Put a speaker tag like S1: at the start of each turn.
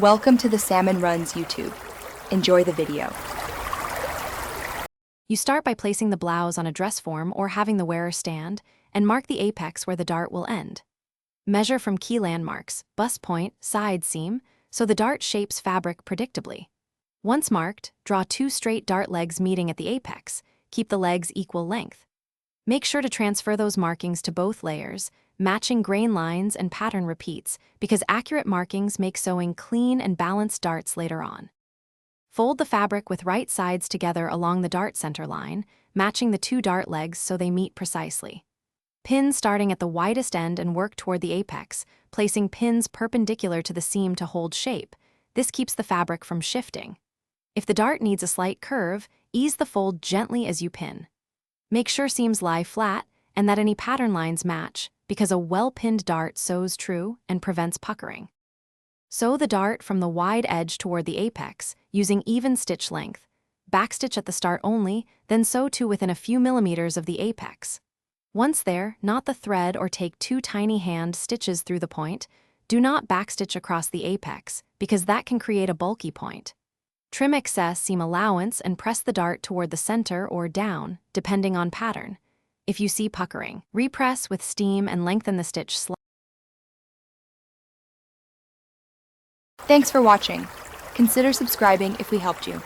S1: Welcome to the Salmon Runs YouTube. Enjoy the video.
S2: You start by placing the blouse on a dress form or having the wearer stand, and mark the apex where the dart will end. Measure from key landmarks, bust point, side seam, so the dart shapes fabric predictably. Once marked, draw 2 straight dart legs meeting at the apex. Keep the legs equal length. Make sure to transfer those markings to both layers, matching grain lines and pattern repeats, because accurate markings make sewing clean and balanced darts later on. Fold the fabric with right sides together along the dart center line, matching the 2 dart legs so they meet precisely. Pin starting at the widest end and work toward the apex, placing pins perpendicular to the seam to hold shape. This keeps the fabric from shifting. If the dart needs a slight curve, ease the fold gently as you pin. Make sure seams lie flat and that any pattern lines match, because a well-pinned dart sews true and prevents puckering. Sew the dart from the wide edge toward the apex, using even stitch length. Backstitch at the start only, then sew to within a few millimeters of the apex. Once there, knot the thread or take 2 tiny hand stitches through the point. Do not backstitch across the apex, because that can create a bulky point. Trim excess seam allowance and press the dart toward the center or down, depending on pattern. If you see puckering, repress with steam and lengthen the stitch slightly.
S1: Thanks for watching. Consider subscribing if we helped you.